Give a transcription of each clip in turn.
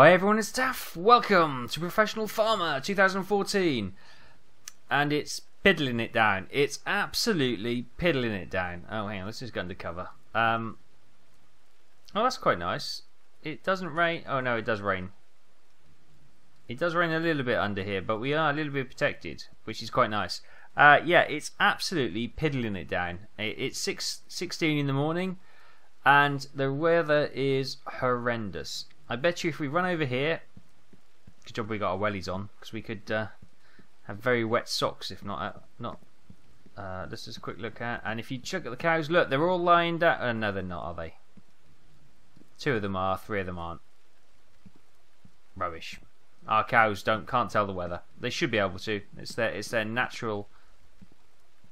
Hi everyone, it's Taff. Welcome to Professional Farmer 2014. And it's piddling it down. It's absolutely piddling it down. Oh, hang on, let's just go undercover. Oh, that's quite nice. It doesn't rain. Oh no, it does rain. It does rain a little bit under here, but we are a little bit protected, which is quite nice. Yeah, it's absolutely piddling it down. It's 6:16 in the morning, and the weather is horrendous. I bet you if we run over here, good job we got our wellies on, because we could have very wet socks if not. Let's just a quick look at. And if you check at the cows, look, they're all lying down. No, they're not, are they? 2 of them are, 3 of them aren't. Rubbish. Our cows can't tell the weather. They should be able to. It's their natural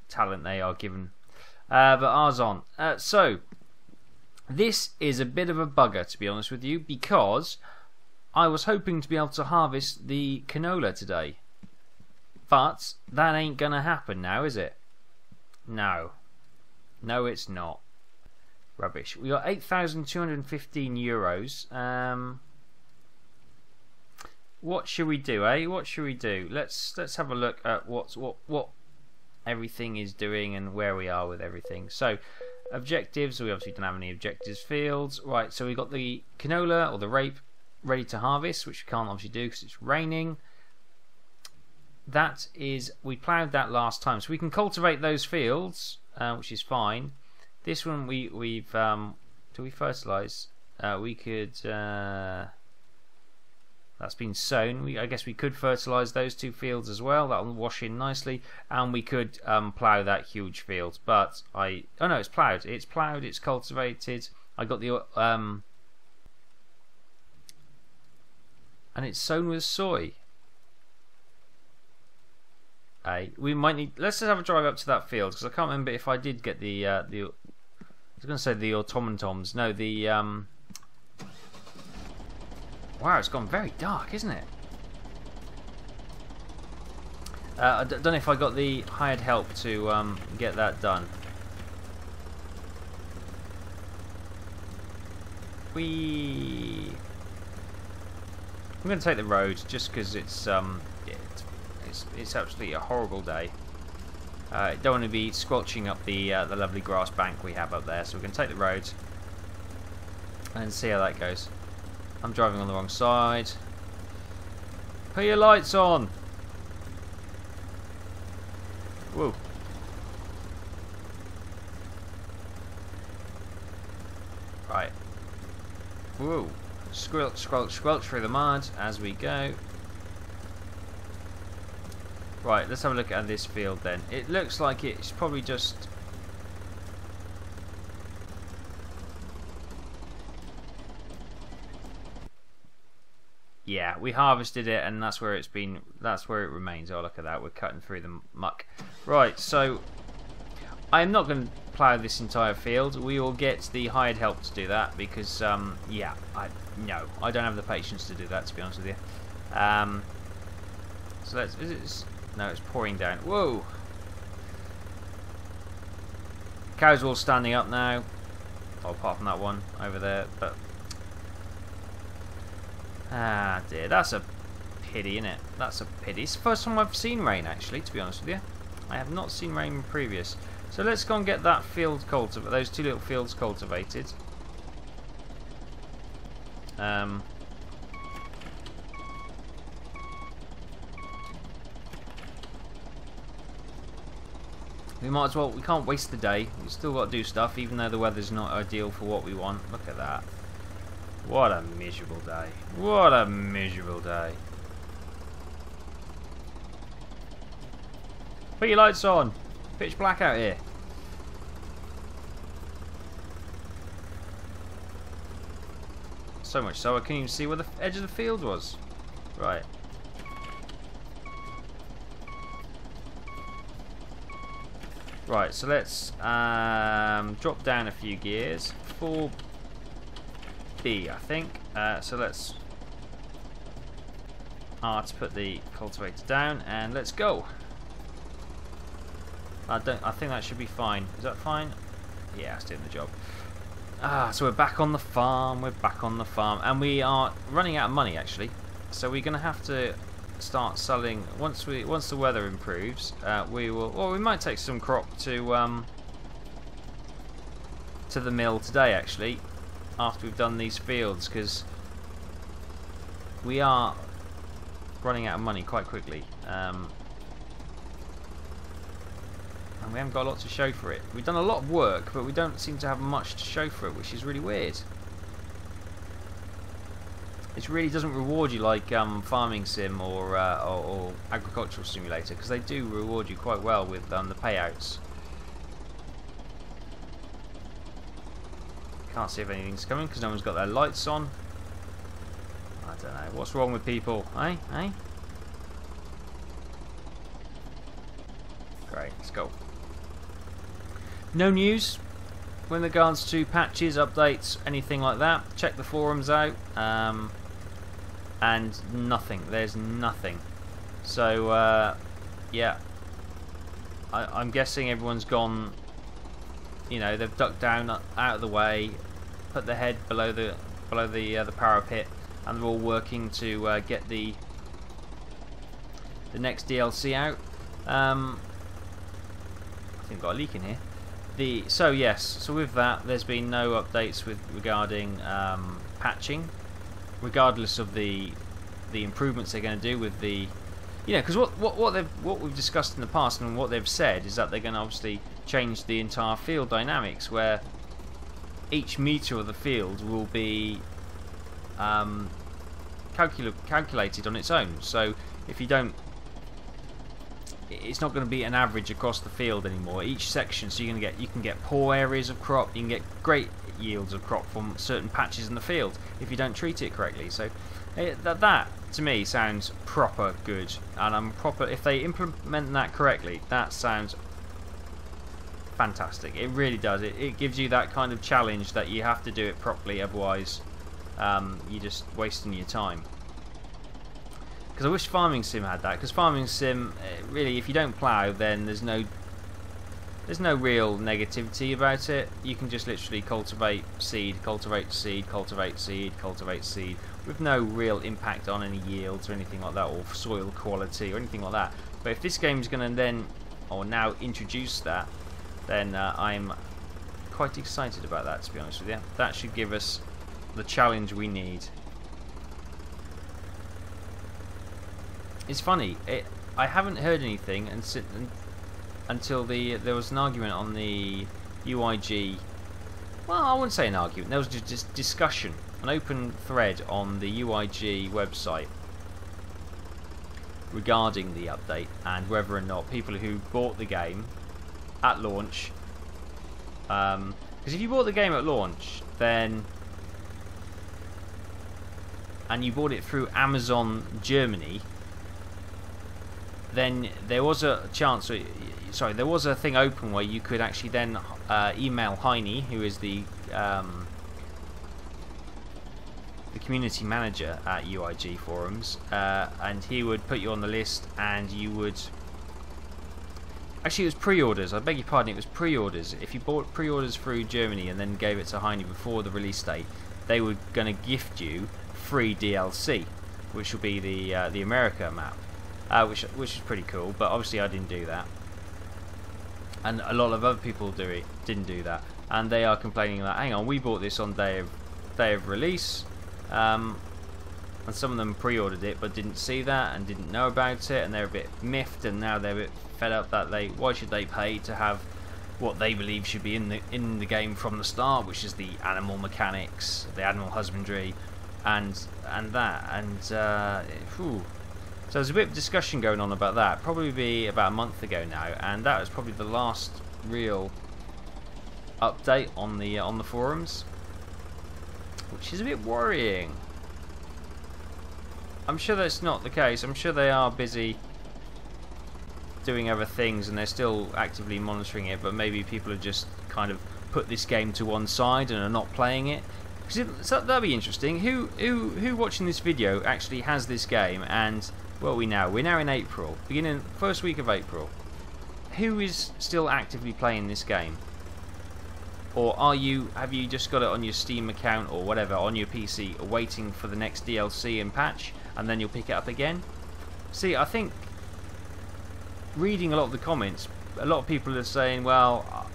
talent they are given. But ours aren't. So this is a bit of a bugger, to be honest with you, because I was hoping to be able to harvest the canola today. But that ain't gonna happen now, is it? No. No, it's not. Rubbish. We got 8,215 euros. What should we do, eh? What should we do? Let's have a look at what everything is doing and where we are with everything. So, objectives. We obviously don't have any objectives fields. Right. So we got the canola or the rape ready to harvest, which we can't obviously do because it's raining. That is, we ploughed that last time, so we can cultivate those fields, which is fine. This one we've do we fertilise? We could. That's been sown. I guess we could fertilise those 2 fields as well. That'll wash in nicely, and we could plough that huge field. But oh no, it's ploughed. It's ploughed. It's cultivated. I got the and it's sown with soy. We might need. Let's just have a drive up to that field because I can't remember if I did get the. I was going to say the automatons. No, the. Wow, it's gone very dark, isn't it? I don't know if I got the hired help to get that done. I'm going to take the road just because it's absolutely a horrible day. Don't want to be squelching up the lovely grass bank we have up there, so we're going to take the road and see how that goes. I'm driving on the wrong side. Put your lights on. Whoa. Right. Whoa. Squelch, squelch, squelch through the mud as we go. Right, let's have a look at this field then. It looks like it's probably just... Yeah, we harvested it and that's where it's been, that's where it remains. Oh, look at that, we're cutting through the muck. Right, so I'm not going to plough this entire field. We will get the hired help to do that because, yeah, I don't have the patience to do that, to be honest with you. So let's, no, it's pouring down. Whoa! Cows are all standing up now. Oh, apart from that one over there, but... Ah dear, that's a pity, innit? That's a pity. It's the first time I've seen rain, actually, to be honest with you. I have not seen rain previous. So let's go and get that field cultivated, those 2 little fields cultivated. We might as well, we can't waste the day. We've still got to do stuff, even though the weather's not ideal for what we want. Look at that. What a miserable day. What a miserable day. Put your lights on. Pitch black out here. So much so I couldn't even see where the edge of the field was. Right. Right, so let's drop down a few gears. 4B, I think. So let's to put the cultivator down and let's go. I think that should be fine. Is that fine? Yeah, it's doing the job. So we're back on the farm. We're back on the farm, and we are running out of money actually. So we're going to have to start selling once the weather improves. We will. Well, we might take some crop to the mill today actually, after we've done these fields, because we are running out of money quite quickly. And we haven't got a lot to show for it. We've done a lot of work, but we don't seem to have much to show for it, which is really weird. It really doesn't reward you like Farming Sim or Agricultural Simulator, because they do reward you quite well with the payouts. Can't see if anything's coming because no one's got their lights on. I don't know. What's wrong with people? Eh? Eh? Great, let's go. No news with regards to patches, updates, anything like that. Check the forums out, and nothing. There's nothing. So yeah, I'm guessing everyone's gone. You know, they've ducked down out of the way, put their head below the parapet, and they're all working to get the next DLC out. I think we've got a leak in here. So with that, there's been no updates regarding patching, regardless of the improvements they're going to do with the, you know, because what we've discussed in the past and what they've said is that they're going to obviously change the entire field dynamics, where each meter of the field will be calculated on its own. So if you don't, it's not going to be an average across the field anymore. Each section, so you can get poor areas of crop, you can get great yields of crop from certain patches in the field if you don't treat it correctly. So that to me sounds proper good, and if they implement that correctly, that sounds fantastic. It really does. It gives you that kind of challenge that you have to do it properly, otherwise you're just wasting your time. Because I wish Farming Sim had that, because Farming Sim, really, if you don't plough, then there's no real negativity about it. You can just literally cultivate seed, cultivate seed, cultivate seed, cultivate seed, with no real impact on any yields or anything like that, or soil quality or anything like that. But if this game's going to then, or now, introduce that, then I'm quite excited about that, to be honest with you. That should give us the challenge we need. It's funny, I haven't heard anything until there was an argument on the UIG. Well, I wouldn't say an argument. There was just discussion, an open thread on the UIG website regarding the update and whether or not people who bought the game at launch, because if you bought the game at launch, then, and you bought it through Amazon Germany, then there was a chance, sorry, there was a thing open where you could actually then email Heine, who is the community manager at UIG forums, and he would put you on the list, and you would, actually it was pre-orders, I beg your pardon, it was pre-orders. If you bought pre-orders through Germany and then gave it to Heine before the release date, they were going to gift you free DLC, which will be the America map. Which is pretty cool, but obviously I didn't do that, and a lot of other people didn't do that, and they are complaining that, hang on, we bought this on day of release, and some of them pre-ordered it but didn't see that and didn't know about it, and they're a bit miffed, and now they're a bit fed up that why should they pay to have what they believe should be in the game from the start, which is the animal mechanics, the animal husbandry, and that, and so there's a bit of discussion going on about that, probably about a month ago now, and that was probably the last real update on the forums, which is a bit worrying. I'm sure that's not the case. I'm sure they are busy doing other things and they're still actively monitoring it, but maybe people have just kind of put this game to one side and are not playing it. So that'd be interesting. Who watching this video actually has this game? And what are we now? We're now in April, beginning first week of April. Who is still actively playing this game? Or have you just got it on your Steam account or whatever on your PC waiting for the next DLC and patch, and then you'll pick it up again? See, I think reading a lot of the comments, a lot of people are saying, well,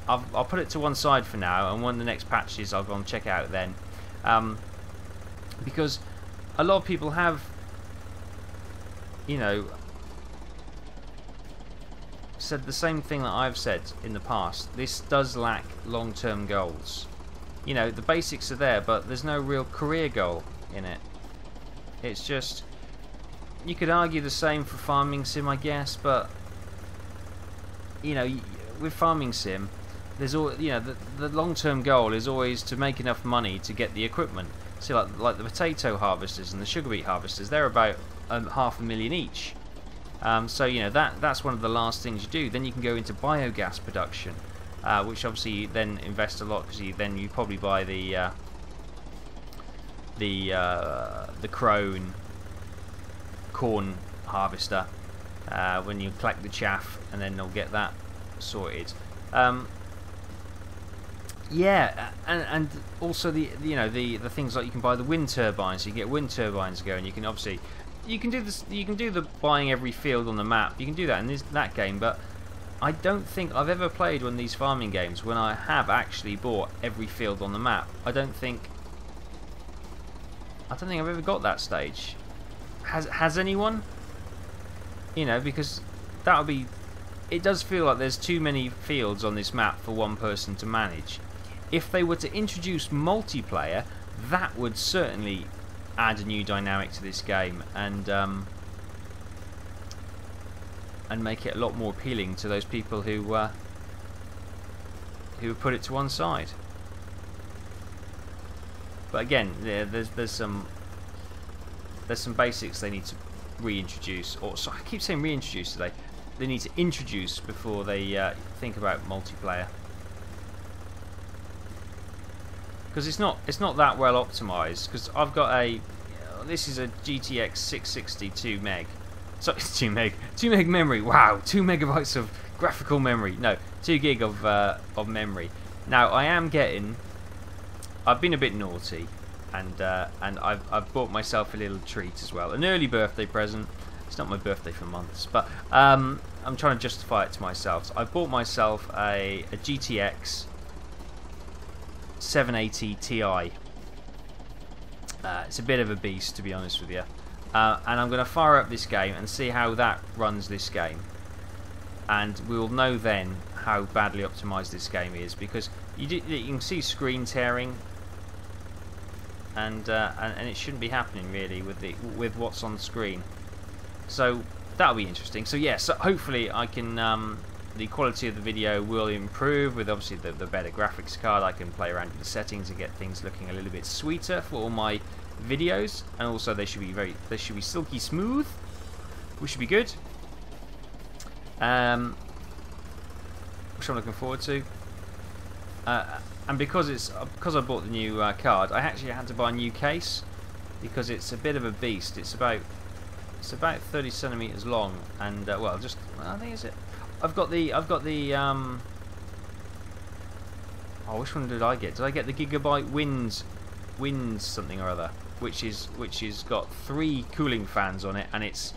I'll put it to one side for now, and when the next patch is, I'll go and check it out then. Because a lot of people have, you know, said the same thing that I've said in the past. This does lack long-term goals. You know, the basics are there, but there's no real career goal in it. It's just, you could argue the same for Farming Sim, I guess, but you know, with Farming Sim, there's all, you know, the long-term goal is always to make enough money to get the equipment. So like the potato harvesters and the sugar beet harvesters, they're about $500,000 each. So you know, that's one of the last things you do. Then you can go into biogas production, which obviously you then invest a lot, because you probably buy the corn harvester when you collect the chaff, and then they'll get that sorted. Yeah, and also the things like you can buy the wind turbines. So you get wind turbines going. You can obviously do this. You can do the buying every field on the map. You can do that in that game, but I don't think I've ever played one of these farming games when I have actually bought every field on the map. I don't think I've ever got that stage. Has anyone? You know, because that would be. It does feel like there's too many fields on this map for one person to manage. If they were to introduce multiplayer, that would certainly add a new dynamic to this game, and make it a lot more appealing to those people who put it to one side. But again, there's some basics they need to reintroduce, or sorry, I keep saying reintroduce today. They need to introduce before they think about multiplayer, because it's not that well optimized. Because I've got this is a GTX 660 2 meg. Sorry, 2 meg memory. Wow, 2 megabytes of graphical memory. No, 2 gig of memory. Now I've been a bit naughty, and I've bought myself a little treat as well, an early birthday present. It's not my birthday for months, but I'm trying to justify it to myself. So I bought myself a GTX 780 Ti. It's a bit of a beast, to be honest with you. And I'm going to fire up this game and see how that runs this game. And we'll know then how badly optimized this game is, because you can see screen tearing, and it shouldn't be happening really with what's on the screen. So that'll be interesting. So yeah, so hopefully I can the quality of the video will improve with obviously the better graphics card. I can play around with the settings and get things looking a little bit sweeter for all my videos, and also they should be silky smooth, which should be good. Which I'm looking forward to. And because I bought the new card, I actually had to buy a new case, because it's a bit of a beast. It's about 30 centimeters long, and I think it's it. I've got the oh, which one did I get? Did I get the Gigabyte Winds something or other, which is got 3 cooling fans on it, and it's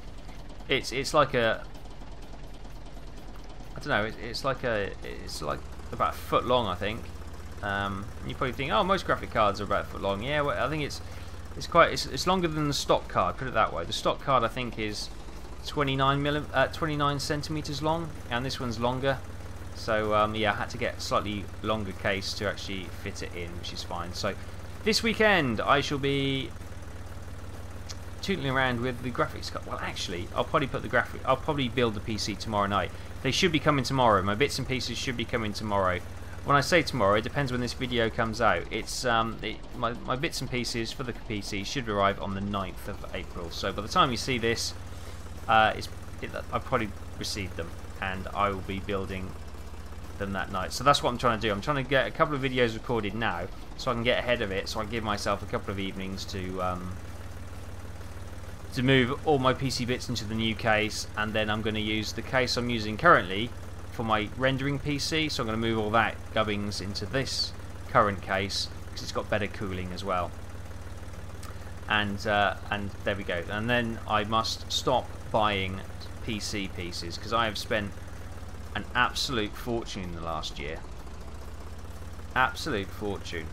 like a, I don't know, it's like about a foot long, I think. You probably think, oh, most graphic cards are about a foot long. Yeah, well, I think it's longer than the stock card, put it that way. The stock card I think is 29 centimeters long, and this one's longer. So yeah, I had to get a slightly longer case to actually fit it in, which is fine. So this weekend I shall be tootling around with the graphics card. Well, actually, I'll probably build the PC tomorrow night. They should be coming tomorrow. My bits and pieces should be coming tomorrow. When I say tomorrow, it depends when this video comes out. It's my bits and pieces for the PC should arrive on the 9th of April. So by the time you see this, I've probably received them, and I will be building them that night. So that's what I'm trying to do. I'm trying to get a couple of videos recorded now, so I can get ahead of it. So I give myself a couple of evenings to move all my PC bits into the new case, and then I'm going to use the case I'm using currently for my rendering PC, so I'm going to move all that gubbins into this current case because it's got better cooling as well. And there we go. And then I must stop buying PC pieces because I have spent an absolute fortune in the last year. Absolute fortune.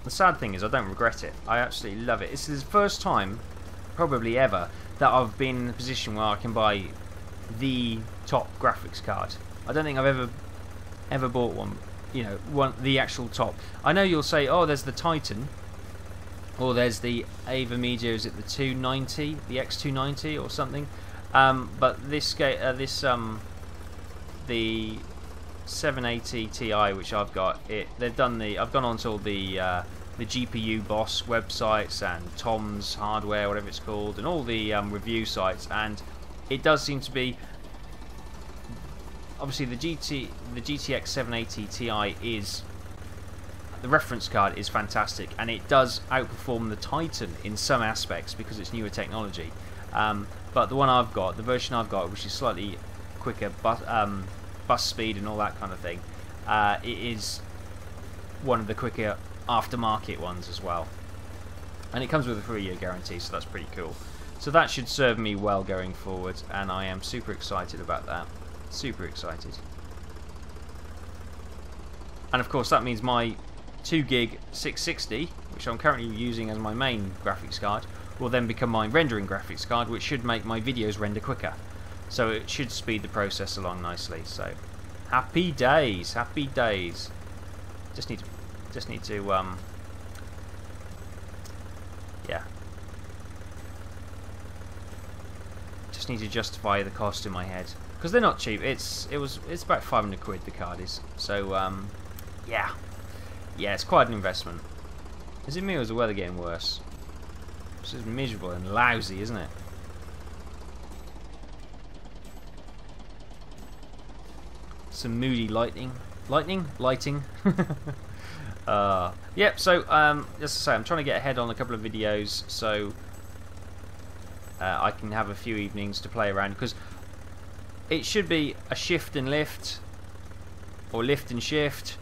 The sad thing is I don't regret it. I absolutely love it. This is the first time, probably ever, that I've been in a position where I can buy the top graphics card. I don't think I've ever bought one. You know, the actual top. I know you'll say, oh, there's the Titan, or there's the Ava Media. Is it the 290, the X290 or something? But this the 780 Ti, which I've got, they've done I've gone onto all the GPU Boss websites and Tom's Hardware, whatever it's called, and all the review sites, and it does seem to be. Obviously, the GTX 780 Ti is the reference card is fantastic, and it does outperform the Titan in some aspects because it's newer technology. But the one I've got, the version I've got, which is slightly quicker bus speed and all that kind of thing, it is one of the quicker aftermarket ones as well. And it comes with a 3-year guarantee, so that's pretty cool. So that should serve me well going forward, and I am super excited about that. Super excited. And of course that means my 2 gig 660, which I'm currently using as my main graphics card, will then become my rendering graphics card, which should make my videos render quicker. So it should speed the process along nicely. So happy days, happy days. Just need to yeah. Just need to justify the cost in my head. Because they're not cheap. It's about 500 quid the card is. So yeah, it's quite an investment. Is it me or is the weather getting worse? This is miserable and lousy, isn't it? Some moody lighting. Yep. So as I say, I'm trying to get ahead on a couple of videos so I can have a few evenings to play around, because it should be a shift and lift, or lift and shift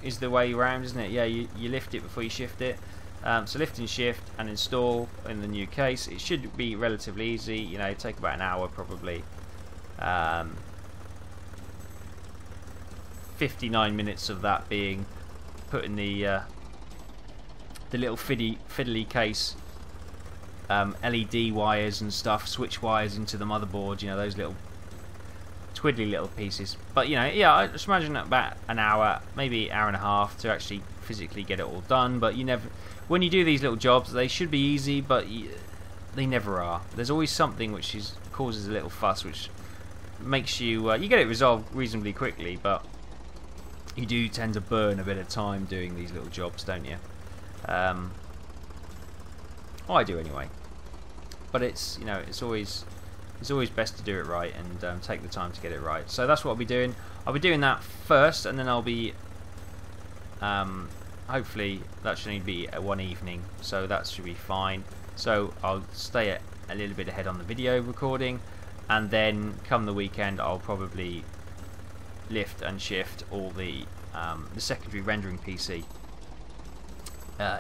is the way around, isn't it? Yeah, you lift it before you shift it. So lift and shift and install in the new case. It should be relatively easy. You know, take about an hour probably. 59 minutes of that being put in the little fiddly case. LED wires and stuff, switch wires into the motherboard. You know, those little twiddly little pieces. But you know, yeah, I just imagine about an hour, maybe hour and a half to actually physically get it all done. But you never, when you do these little jobs, they should be easy, but they never are. There's always something which causes a little fuss, which makes you you get it resolved reasonably quickly, but you do tend to burn a bit of time doing these little jobs, don't you? Well, I do anyway. But it's, you know, it's always best to do it right and take the time to get it right. So that's what I'll be doing. I'll be doing that first, and then I'll be hopefully that should only be one evening, so that should be fine. So I'll stay a little bit ahead on the video recording, and then come the weekend I'll probably lift and shift all the secondary rendering PC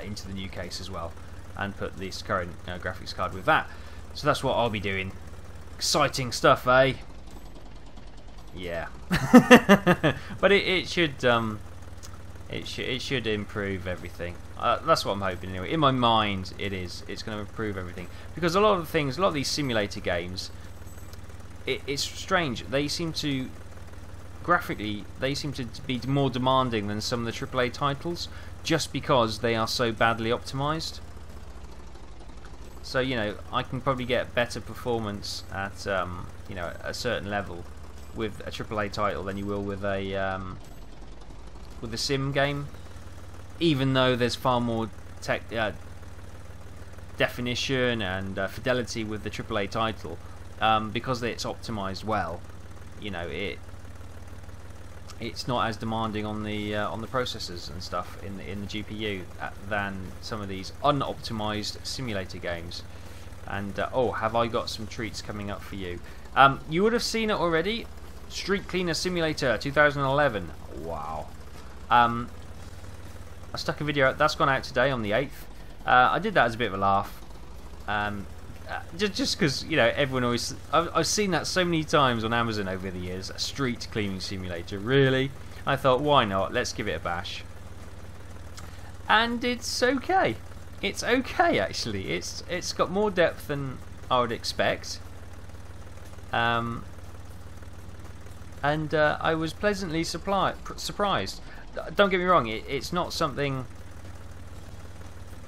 into the new case as well, and put this current graphics card with that. So that's what I'll be doing. Exciting stuff, eh? Yeah. But it should improve everything. That's what I'm hoping anyway. In my mind, it's going to improve everything, because a lot of these simulator games, it's strange. They seem to graphically be more demanding than some of the AAA titles, just because they are so badly optimized. So you know, I can probably get better performance at you know, a certain level with a AAA title than you will with a sim game, even though there's far more definition and fidelity with the AAA title, because it's optimized well. You know, it's not as demanding on the processors and stuff in the GPU than some of these unoptimized simulator games. And oh, have I got some treats coming up for you? You would have seen it already. Street Cleaner Simulator 2011. Wow. I stuck a video out. That's gone out today on the 8th. I did that as a bit of a laugh. Just because, you know, everyone always... I've seen that so many times on Amazon over the years. A street cleaning simulator. Really? I thought, why not? Let's give it a bash. And it's okay. It's okay, actually. It's got more depth than I would expect. And I was pleasantly surprised. Don't get me wrong, it's not something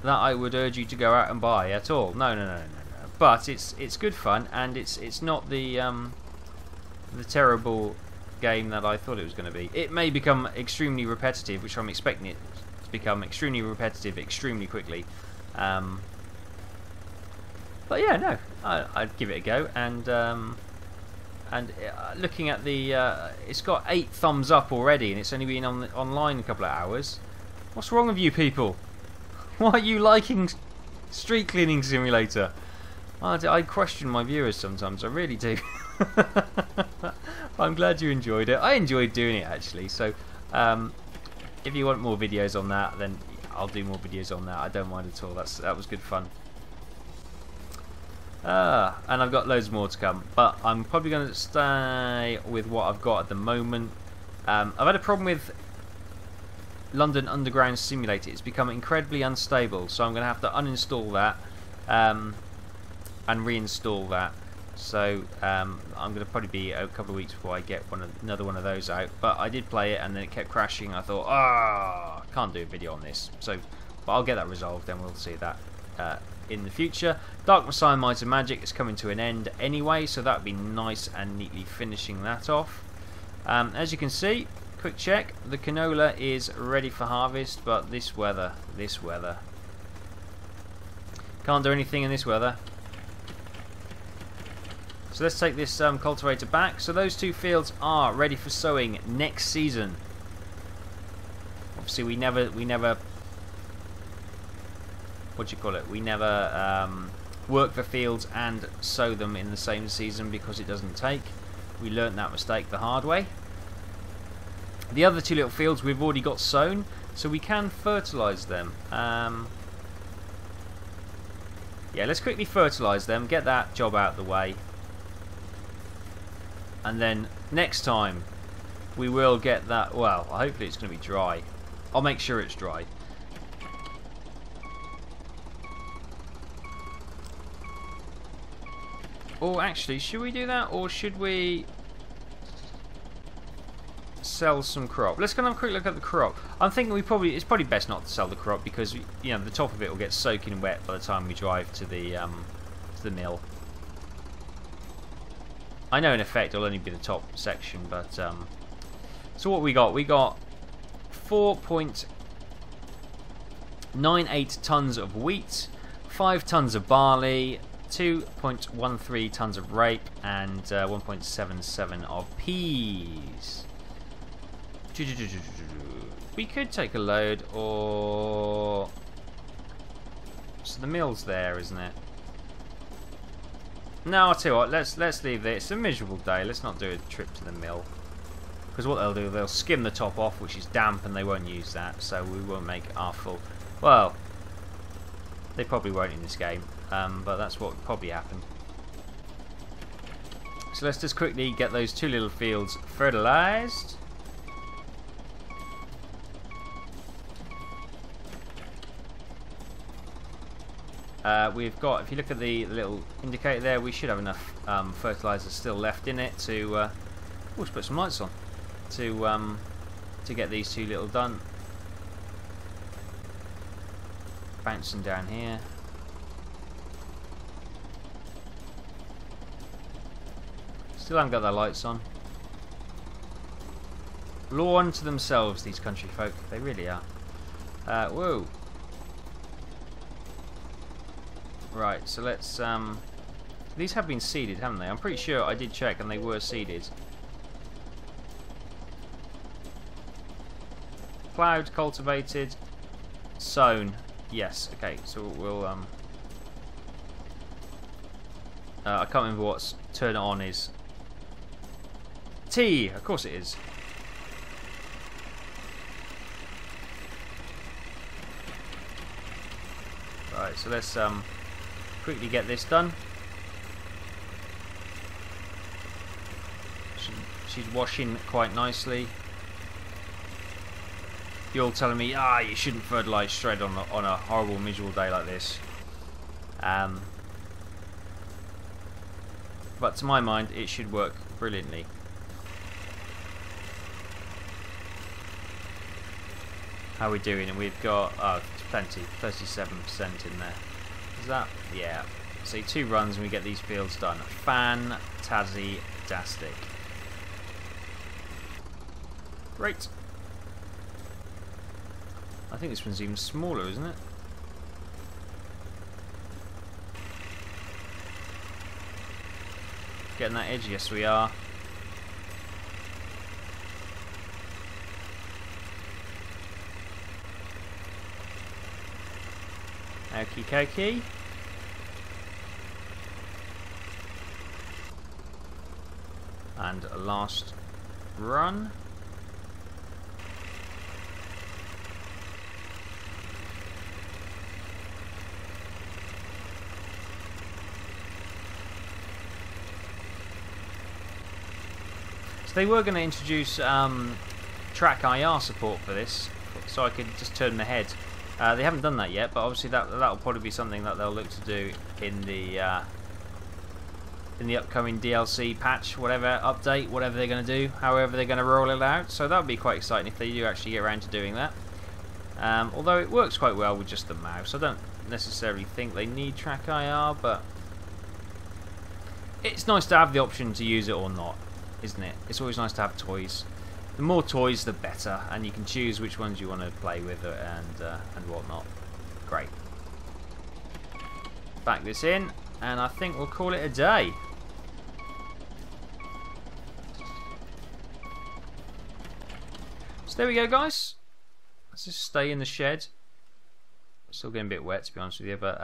that I would urge you to go out and buy at all. No. But it's good fun, and it's not the terrible game that I thought it was going to be. It may become extremely repetitive, which I'm expecting it to become extremely repetitive extremely quickly. But yeah, no, I'd give it a go. And looking at the, it's got 8 thumbs up already, and it's only been online a couple of hours. What's wrong with you people? Why are you liking Street Cleaning Simulator? I question my viewers sometimes, I really do. I'm glad you enjoyed it. I enjoyed doing it actually, so if you want more videos on that, then I'll do more videos on that. I don't mind at all. That was good fun. And I've got loads more to come, but I'm probably going to stay with what I've got at the moment. I've had a problem with London Underground Simulator. It's become incredibly unstable, so I'm going to have to uninstall that and reinstall that. So I'm going to probably be a couple of weeks before I get another one of those out. But I did play it, and then it kept crashing. I thought, I can't do a video on this. So, but I'll get that resolved, and we'll see that in the future. Dark Messiah Might and Magic is coming to an end anyway, so that would be nice and neatly finishing that off. As you can see, quick check, the canola is ready for harvest, but this weather, can't do anything in this weather. So let's take this cultivator back. So those 2 fields are ready for sowing next season. Obviously we never what do you call it? We never work the fields and sow them in the same season because it doesn't take. We learnt that mistake the hard way. The other 2 little fields we've already got sown, so we can fertilise them. Yeah, let's quickly fertilise them, get that job out of the way. And then next time we will get that, well, hopefully it's going to be dry. I'll make sure it's dry. Or actually, should we do that, or should we sell some crop? Let's go and have a quick look at the crop. I'm thinking it's probably best not to sell the crop because, you know, the top of it will get soaking wet by the time we drive to the mill. I know in effect it'll only be the top section, but so what we got? We got 4.98 tons of wheat, 5 tons of barley, 2.13 tons of rape, and 1.77 of peas. We could take a load, or so the mill's there, isn't it? No, I'll tell you what, let's leave it. It's a miserable day. Let's not do a trip to the mill. Because what they'll do, they'll skim the top off, which is damp, and they won't use that, so we won't make our full... Well, they probably won't in this game, but that's what would probably happen. So let's just quickly get those 2 little fields fertilised. We've got, if you look at the little indicator there, we should have enough fertiliser still left in it to, let's put some lights on, to get these 2 little done. Bouncing down here. Still haven't got their lights on. Law unto themselves, these country folk, they really are. Whoa. Right, so let's these have been seeded, haven't they? I'm pretty sure I did check and they were seeded. Ploughed, cultivated, sown. Yes, okay, so we'll I can't remember what's turn it on is. T, of course it is. Right, so let's quickly get this done. She's washing quite nicely. You're all telling me, you shouldn't fertilise straight on a horrible, miserable day like this. But to my mind, it should work brilliantly. How are we doing? And we've got plenty, 37% in there. Is that? Yeah. So 2 runs and we get these fields done. Fantastic. Great. I think this one's even smaller, isn't it? Getting that edge? Yes, we are. Okie dokie. And a last run. So they were going to introduce track IR support for this, so I could just turn my head. They haven't done that yet, but obviously that'll probably be something that they'll look to do in the upcoming DLC patch, whatever update, whatever they're going to do, however they're going to roll it out. So that would be quite exciting if they do actually get around to doing that. Although it works quite well with just the mouse. I don't necessarily think they need track IR, but it's nice to have the option to use it or not, isn't it? It's always nice to have toys. The more toys, the better, and you can choose which ones you want to play with and whatnot. Great. Back this in, and I think we'll call it a day. So there we go, guys. Let's just stay in the shed. Still getting a bit wet, to be honest with you, but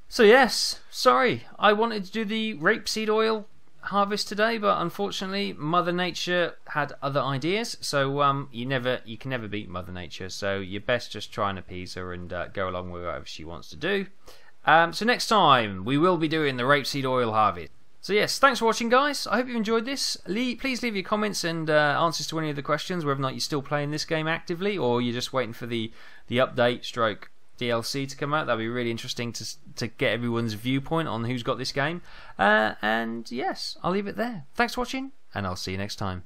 so yes, sorry, I wanted to do the rapeseed oil harvest today, but unfortunately Mother Nature had other ideas, so you can never beat Mother Nature, so you're best just try and appease her and go along with whatever she wants to do. So next time we will be doing the rapeseed oil harvest. So yes, thanks for watching, guys. I hope you enjoyed this. Please leave your comments and answers to any of the questions, whether or not you're still playing this game actively or you're just waiting for the update stroke DLC to come out. That'd be really interesting to get everyone's viewpoint on who's got this game. And yes, I'll leave it there. Thanks for watching, and I'll see you next time.